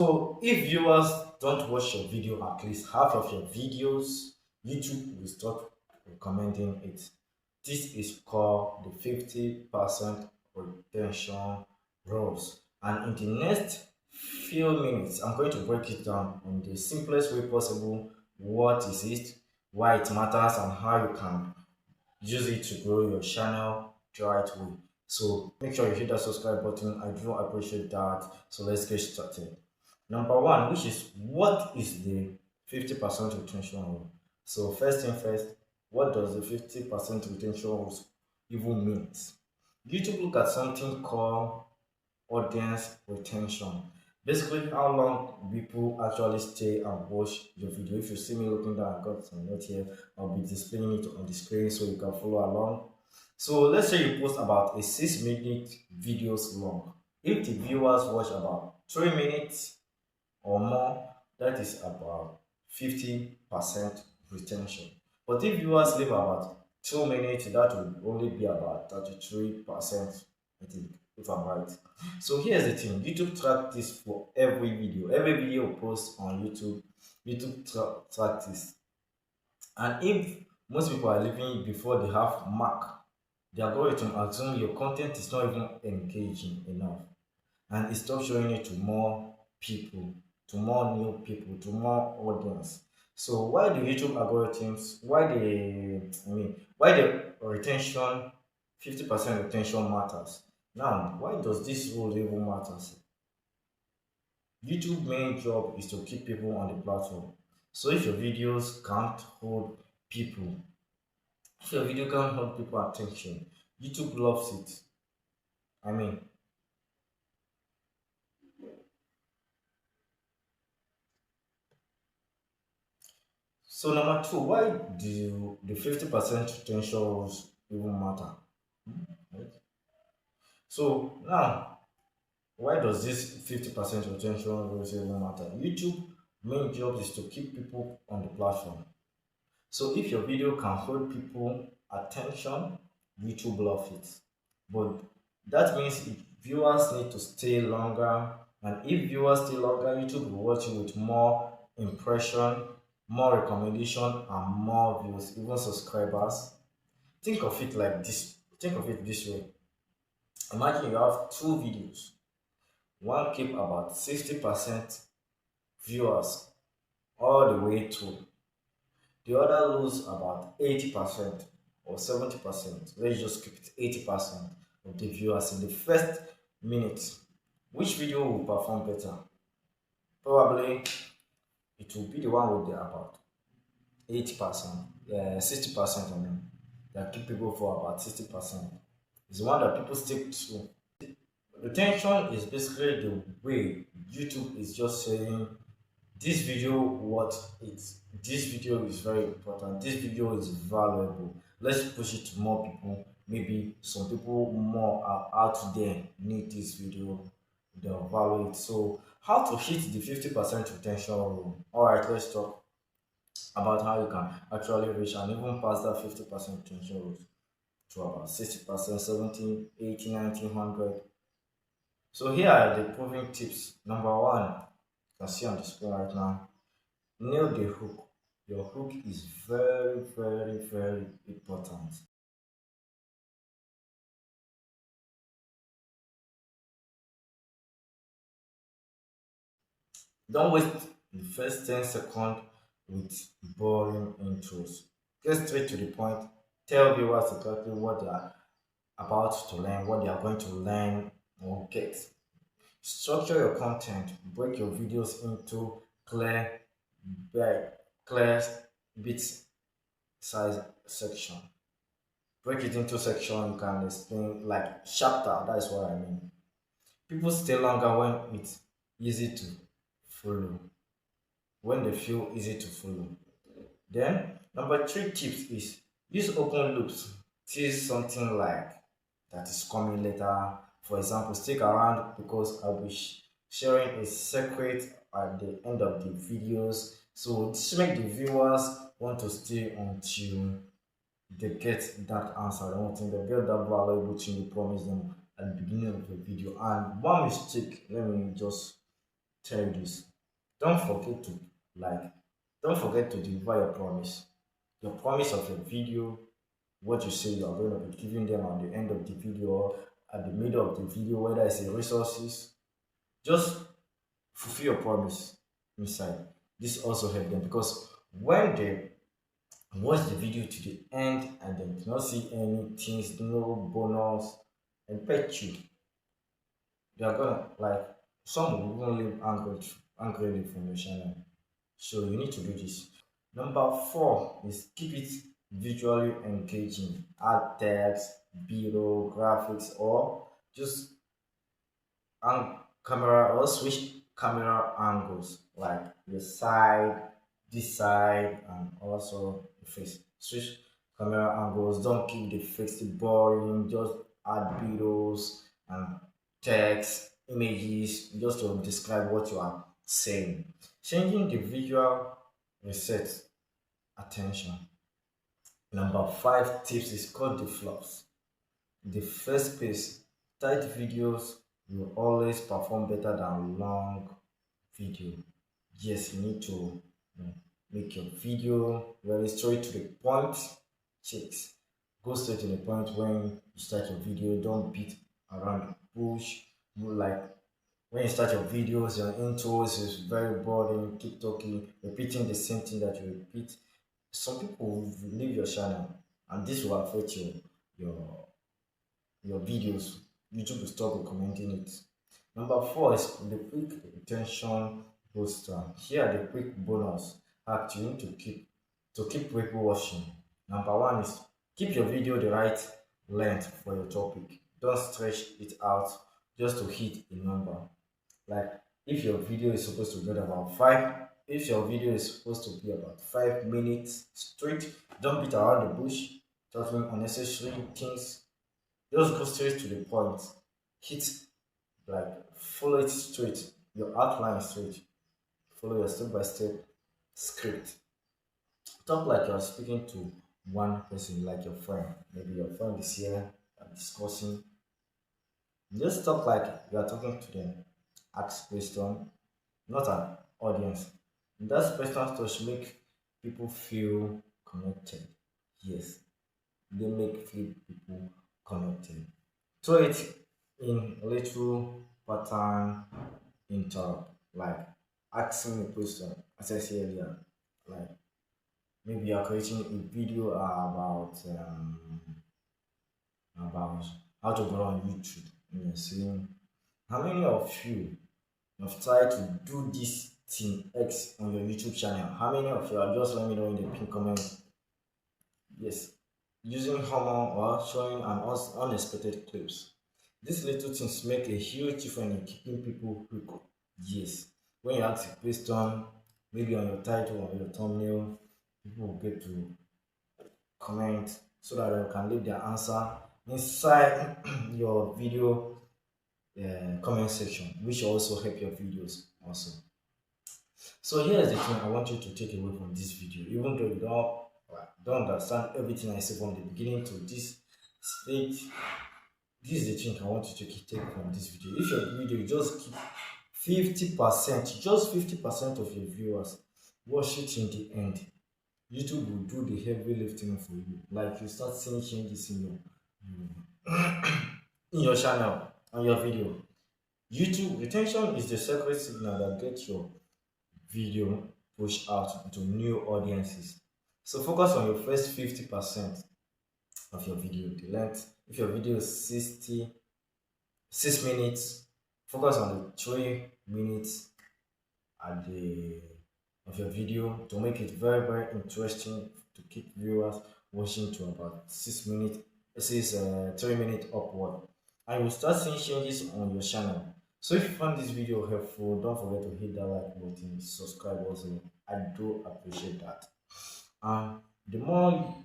So if viewers don't watch your video at least half of your videos, YouTube will start recommending it. This is called the 50% retention rules. And in the next few minutes, I'm going to break it down in the simplest way possible. What is it, why it matters, and how you can use it to grow your channel the right way. So make sure you hit that subscribe button. I do appreciate that. So let's get started. Number one, which is what is the 50% retention rule? So first thing first, what does the 50% retention rules even means? YouTube look at something called audience retention. Basically, how long people actually stay and watch your video. If you see me looking down, I got some note here. I'll be displaying it on the screen so you can follow along. So let's say you post about a 6-minute videos long. If the viewers watch about 3 minutes or more, that is about 50% retention. But if viewers leave about 2 minutes, that will only be about 33%, I think, if I'm right. So here's the thing, YouTube track this for every video. Every video post on YouTube, track this. And if most people are leaving before they have mark, the algorithm assume your content is not even engaging enough, and it stops showing it to more people, to more new people, to more audience. So why the YouTube algorithms, why the retention, 50% retention matters? Now, why does this rule even matters? YouTube main job is to keep people on the platform. So if your videos can't hold people, if your video can't hold people attention, YouTube loves it. I mean, so number two, why do the 50% retention rules even matter? Right? So now, why does this 50% retention rules even matter? YouTube main job is to keep people on the platform. So if your video can hold people attention, YouTube loves it. But that means if viewers need to stay longer, and if viewers stay longer, YouTube will watch you with more impression, more recommendation, and more views, even subscribers. Think of it like this. Think of it this way. Imagine you have two videos. One keep about 60% viewers all the way through. The other lose about 80% or 70%. Let's just keep it 80% of the viewers in the first minute. Which video will perform better? Probably it will be the one with the about 80%, 60%, I mean, that keep people for about 60%. It's the one that people stick to. Retention is basically the way YouTube is just saying this video what it's this video is very important, this video is valuable, let's push it to more people. Maybe some people more are out there need this video, they'll value it. So how to hit the 50% retention rule? All right, let's talk about how you can actually reach and even pass that 50% retention rule to about 60%, 70, 80, 90, 100. So here are the proving tips. Number one, you can see on the screen right now, nail the hook. Your hook is very, very, very important. Don't waste the first 10 seconds with boring intros. Get straight to the point. Tell viewers exactly what they are about to learn, what they are going to learn or get. Structure your content. Break your videos into clear, big, clear bit size section. Break it into section. You can explain like chapter. That is what I mean. People stay longer when it's easy to follow. When they feel easy to follow. Then number three tips is use open loops. Tease something like that is coming later. For example, stick around because I'll be sharing a secret at the end of the videos. So this make the viewers want to stay until they get that answer. I don't think they get that valuable thing you promise them at the beginning of the video. And one mistake, let me just tell you this. Don't forget to like don't forget to deliver your promise. Your promise of your video, what you say you are going to be giving them at the end of the video or at the middle of the video, whether it's a resources, just fulfill your promise inside. This also help them because when they watch the video to the end and they do not see any things, no bonus, and pet you, they are gonna like some will even leave angry from your channel. So you need to do this. Number four is keep it visually engaging. Add text, video, graphics, or just camera or switch camera angles like the side, this side, and also the face. Switch camera angles. Don't keep the face boring. Just add videos and text, images, just to describe what you are saying. Changing the visual reset attention. Number five tips is cut the flops. The first pace, tight videos will always perform better than long video. Yes, you need to make your video very straight to the point. Chicks, go straight to the point when you start your video. Don't beat around the bush. You like when you start your videos, your intros is very boring. Keep talking, repeating the same thing that you repeat. Some people will leave your channel, and this will affect your your videos. YouTube will stop recommending it. Number four is the quick retention booster. Here are the quick bonus hack you need to keep people watching. Number one is keep your video the right length for your topic. Don't stretch it out just to hit a number. Like if your video is supposed to get about if your video is supposed to be about 5 minutes straight, don't beat around the bush, talking unnecessary things. Just go straight to the point. Hit follow it straight. Your outline straight. Follow your step by step script. Talk like you're speaking to one person, like your friend. Maybe your friend is here discussing. Just talk like you are talking to them. Ask question, not an audience. That question to make people feel connected. Yes, they make feel people connected. So it's in little pattern interrupt, like asking a question, as I said earlier, like maybe you're creating a video about how to grow on YouTube. And you're saying, how many of you have tried to do this thing X on your YouTube channel? How many of you are just let me know in the pin comment? Yes, using humor or showing an unexpected clips. These little things make a huge difference in keeping people hooked. Yes, when you ask a question, maybe on your title or your thumbnail, people will get to comment so that they can leave their answer inside your video comment section, which also help your videos also. So here's the thing I want you to take away from this video, even though you don't understand everything I say from the beginning to this stage. This is the thing I want you to take from this video. If your video you just keep 50%, just 50% of your viewers watch it in the end, YouTube will do the heavy lifting for you. Like you start seeing changes in your channel on your video. YouTube retention is the secret signal that gets your video pushed out into new audiences. So focus on your first 50% of your video. The length, if your video is 6 minutes, focus on the 3 minutes at the of your video to make it very very interesting to keep viewers watching to about 6 minutes. This is 3 minutes upward, and you'll start seeing changes on your channel. So if you found this video helpful, don't forget to hit that like button, subscribe also. I do appreciate that. The more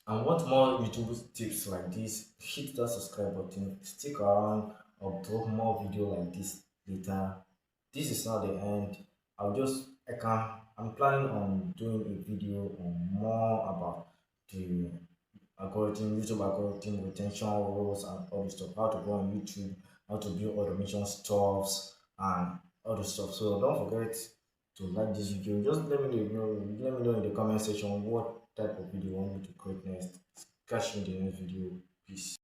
and want more YouTube tips like this, hit that subscribe button. Stick around. I'll drop more video like this later. This is not the end. I'm planning on doing a video on more about the YouTube algorithm, retention rules, and all this stuff. How to go on YouTube, how to build automation stuffs and all the stuff. So don't forget to like this video. Just let me know in the comment section what type of video you want me to create next. Catch you in the next video. Peace.